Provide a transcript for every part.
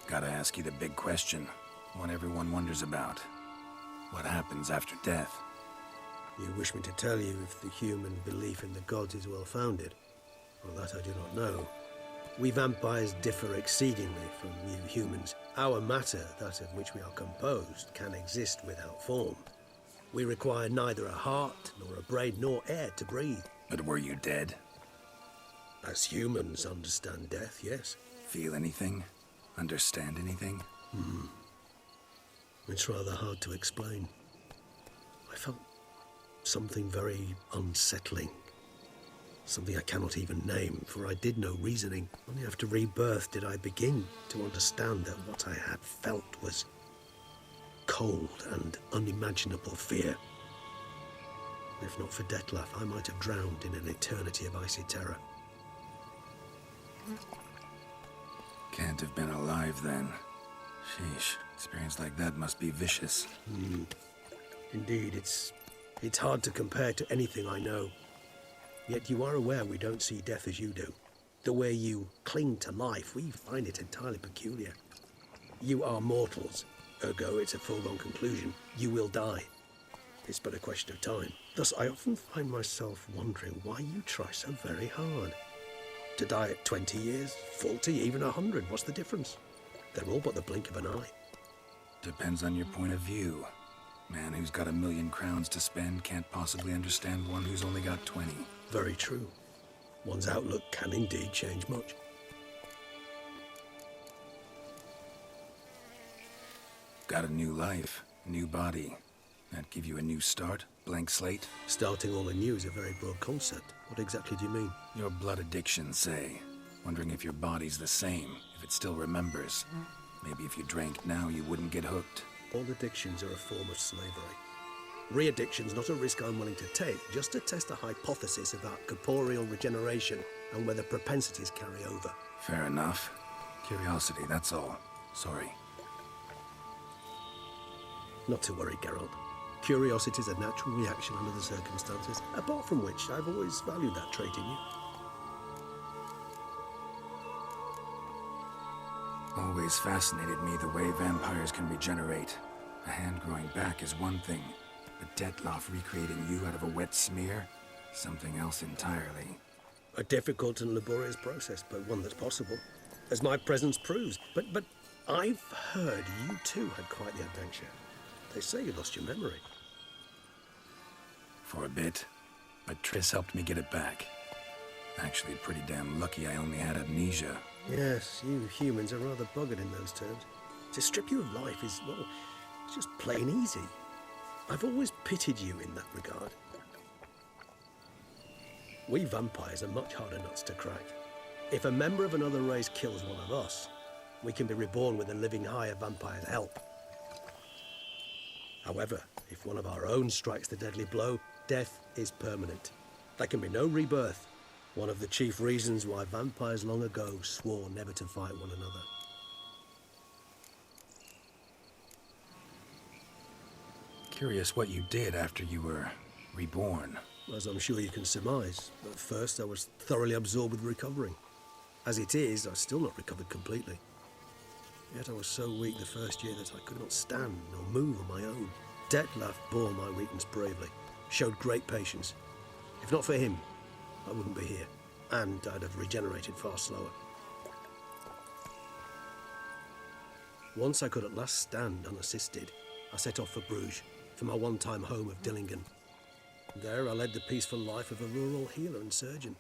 Gotta ask you the big question. One everyone wonders about. What happens after death? You wish me to tell you if the human belief in the gods is well founded? Well, that I do not know. We vampires differ exceedingly from you humans. Our matter, that of which we are composed, can exist without form. We require neither a heart, nor a brain, nor air to breathe. But were you dead? As humans understand death, yes. Feel anything? Understand anything? It's rather hard to explain. I felt something very unsettling. Something I cannot even name, for I did no reasoning. Only after rebirth did I begin to understand that what I had felt was cold and unimaginable fear. If not for Dettlaff, I might have drowned in an eternity of icy terror. Can't have been alive then. Sheesh, experience like that must be vicious. Indeed, it's hard to compare to anything I know. Yet you are aware we don't see death as you do. The way you cling to life, we find it entirely peculiar. You are mortals, ergo it's a foregone conclusion. You will die. It's but a question of time. Thus, I often find myself wondering why you try so very hard. To die at 20 years, 40, even 100, what's the difference? They're all but the blink of an eye. Depends on your point of view. Man who's got 1,000,000 crowns to spend can't possibly understand one who's only got 20. Very true. One's outlook can indeed change much. Got a new life, new body. That give you a new start? Blank slate? Starting all anew is a very broad concept. What exactly do you mean? Your blood addiction, say. Wondering if your body's the same, if it still remembers. Maybe if you drank now, you wouldn't get hooked. All addictions are a form of slavery. Re-addiction's not a risk I'm willing to take, just to test a hypothesis about corporeal regeneration and whether propensities carry over. Fair enough. Curiosity, that's all. Sorry. Not to worry, Geralt. Curiosity is a natural reaction under the circumstances, apart from which I've always valued that trait in you. Always fascinated me the way vampires can regenerate. A hand growing back is one thing, but Dettlaff recreating you out of a wet smear? Something else entirely. A difficult and laborious process, but one that's possible, as my presence proves. But I've heard you too had quite the adventure. They say you lost your memory. For a bit, but Triss helped me get it back. Actually, pretty damn lucky I only had amnesia. Yes, you humans are rather buggered in those terms. To strip you of life is, well, it's just plain easy. I've always pitied you in that regard. We vampires are much harder nuts to crack. If a member of another race kills one of us, we can be reborn with a living higher vampire's help. However, if one of our own strikes the deadly blow, death is permanent. There can be no rebirth. One of the chief reasons why vampires long ago swore never to fight one another. Curious what you did after you were reborn. As I'm sure you can surmise, at first I was thoroughly absorbed with recovering. As it is, I've still not recovered completely. Yet I was so weak the first year that I could not stand nor move on my own. Dettlaff bore my weakness bravely, showed great patience. If not for him, I wouldn't be here, and I'd have regenerated far slower. Once I could at last stand unassisted, I set off for Bruges, for my one-time home of Dillingen. There I led the peaceful life of a rural healer and surgeon,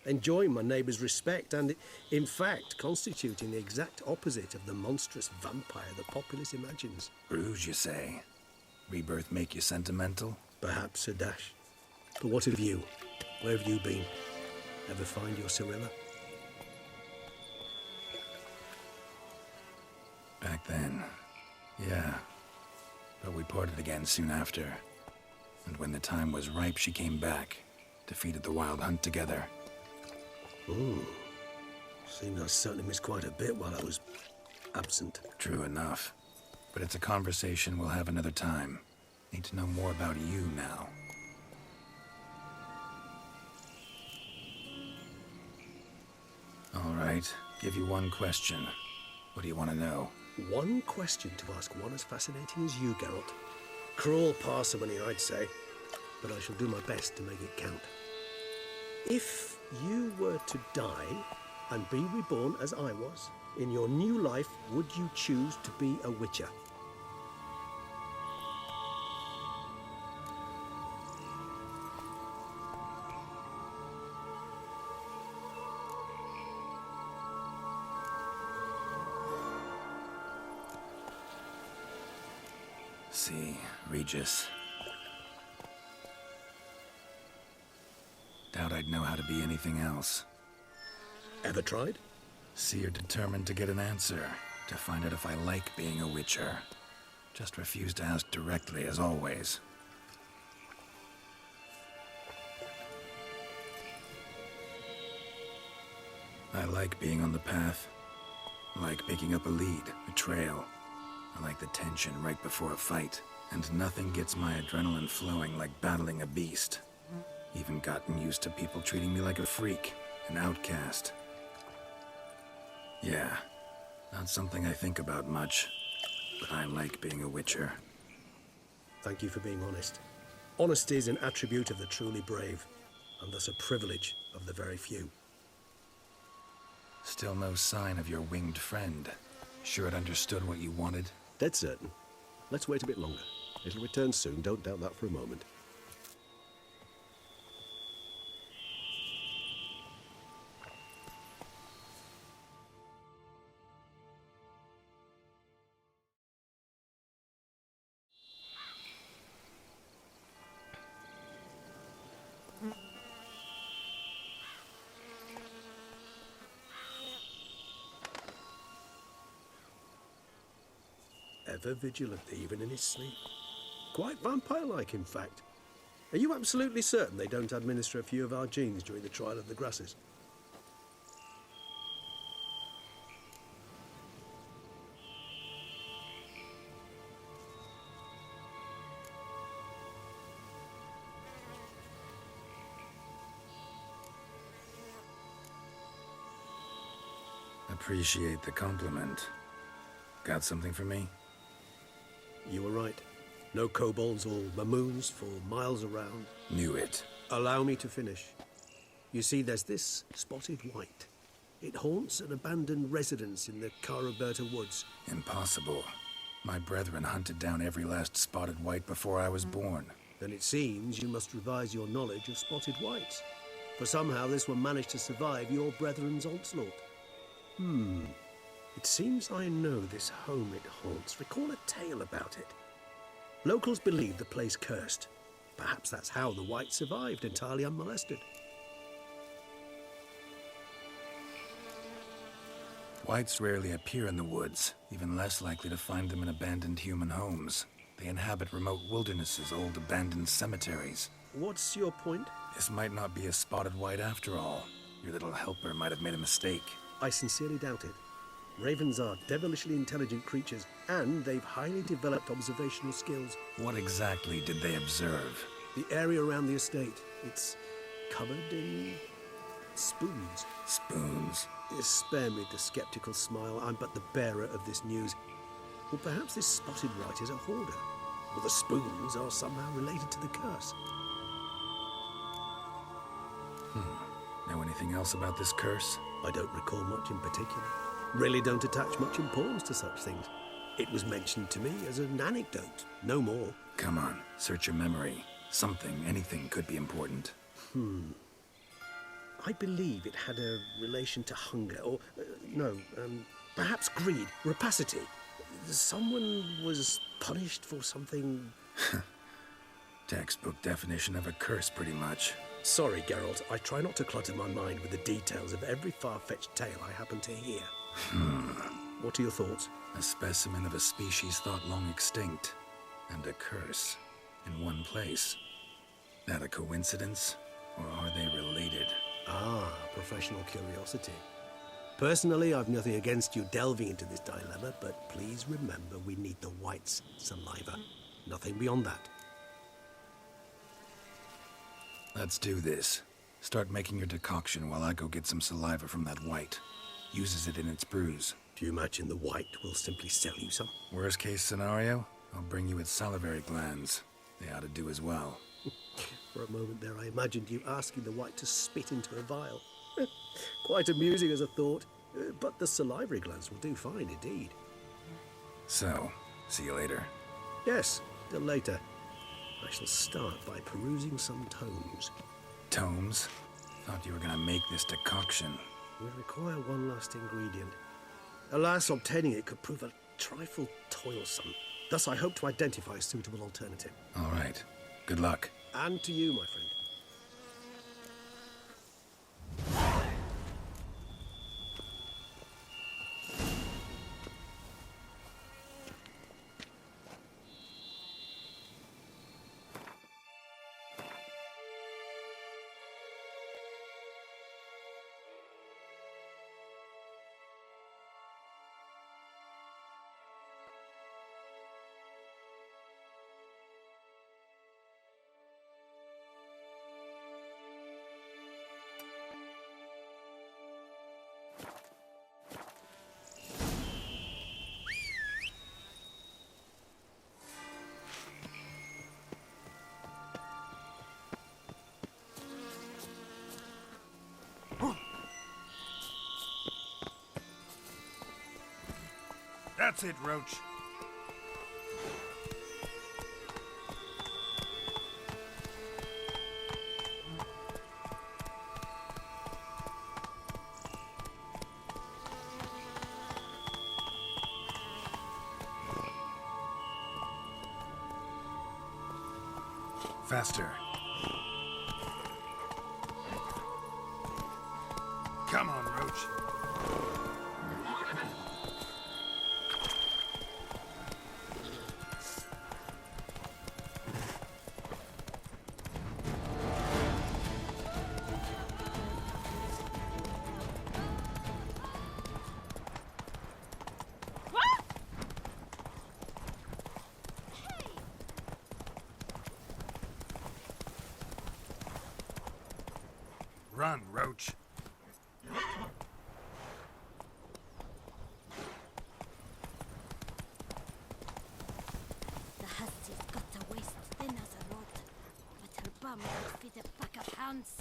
enjoying my neighbours' respect and, in fact, constituting the exact opposite of the monstrous vampire the populace imagines. Bruges, you say? Rebirth make you sentimental? Perhaps a dash. But what of you? Where have you been? Ever find your Cirilla? Back then, yeah. But we parted again soon after. And when the time was ripe, she came back. Defeated the Wild Hunt together. Ooh. Seems I certainly missed quite a bit while I was absent. True enough. But it's a conversation we'll have another time. Need to know more about you now. All right. Give you one question. What do you want to know? One question to ask one as fascinating as you, Geralt. Cruel parsimony, I'd say, but I shall do my best to make it count. If you were to die and be reborn as I was, in your new life, would you choose to be a Witcher? See, Regis. Doubt I'd know how to be anything else. Ever tried? See, you're determined to get an answer, to find out if I like being a Witcher. Just refuse to ask directly, as always. I like being on the path. I like picking up a lead, a trail. I like the tension right before a fight. And nothing gets my adrenaline flowing like battling a beast. Even gotten used to people treating me like a freak, an outcast. Yeah, not something I think about much, but I like being a Witcher. Thank you for being honest. Honesty is an attribute of the truly brave, and thus a privilege of the very few. Still no sign of your winged friend. Sure it understood what you wanted? Dead certain. Let's wait a bit longer. It'll return soon, don't doubt that for a moment. Ever vigilant, even in his sleep. Quite vampire-like, in fact. Are you absolutely certain they don't administer a few of our genes during the trial of the grasses? Appreciate the compliment. Got something for me? You were right. No kobolds or mamoons for miles around. Knew it. Allow me to finish. You see, there's this spotted white. It haunts an abandoned residence in the Caraberta woods. Impossible. My brethren hunted down every last spotted white before I was born. Then it seems you must revise your knowledge of spotted whites. For somehow this one managed to survive your brethren's onslaught. It seems I know this home it haunts. Recall a tale about it. Locals believe the place cursed. Perhaps that's how the white survived entirely unmolested. Whites rarely appear in the woods, even less likely to find them in abandoned human homes. They inhabit remote wildernesses, old abandoned cemeteries. What's your point? This might not be a spotted white after all. Your little helper might have made a mistake. I sincerely doubt it. Ravens are devilishly intelligent creatures, and they've highly developed observational skills. What exactly did they observe? The area around the estate, it's covered in spoons. Spoons? Spare me the skeptical smile. I'm but the bearer of this news. Or perhaps this spotted white is a hoarder. Or the spoons are somehow related to the curse. Know anything else about this curse? I don't recall much in particular. Really don't attach much importance to such things. It was mentioned to me as an anecdote, no more. Come on, search your memory. Something, anything could be important. I believe it had a relation to hunger, or, perhaps greed, rapacity. Someone was punished for something. Textbook definition of a curse, pretty much. Sorry, Geralt, I try not to clutter my mind with the details of every far-fetched tale I happen to hear. What are your thoughts? A specimen of a species thought long extinct, and a curse in one place. That a coincidence, or are they related? Ah, professional curiosity. Personally, I've nothing against you delving into this dilemma, but please remember we need the white's saliva. Nothing beyond that. Let's do this. Start making your decoction while I go get some saliva from that white. Uses it in its brews. Do you imagine the White will simply sell you some? Worst case scenario, I'll bring you its salivary glands. They ought to do as well. For a moment there, I imagined you asking the White to spit into a vial. Quite amusing as a thought, but the salivary glands will do fine indeed. So, see you later. Yes, till later. I shall start by perusing some tomes. Tomes? Thought you were gonna make this decoction. We require one last ingredient. Alas, obtaining it could prove a trifle toilsome. Thus, I hope to identify a suitable alternative. All right. Good luck. And to you, my friend. That's it, Roach. Faster. Come on, Roach. Run, Roach. The hussie's got a waist thin as a rod, but her bum would fit a pack of hounds.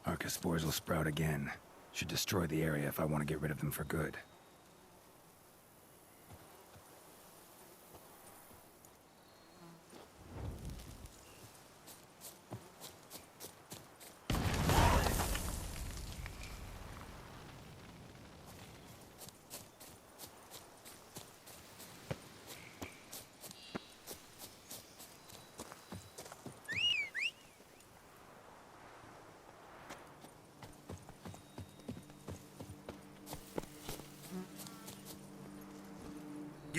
Archospores will sprout again. Should destroy the area if I want to get rid of them for good.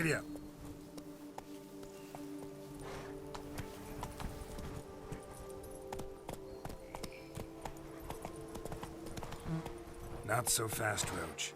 Giddy up. Not so fast, Roach.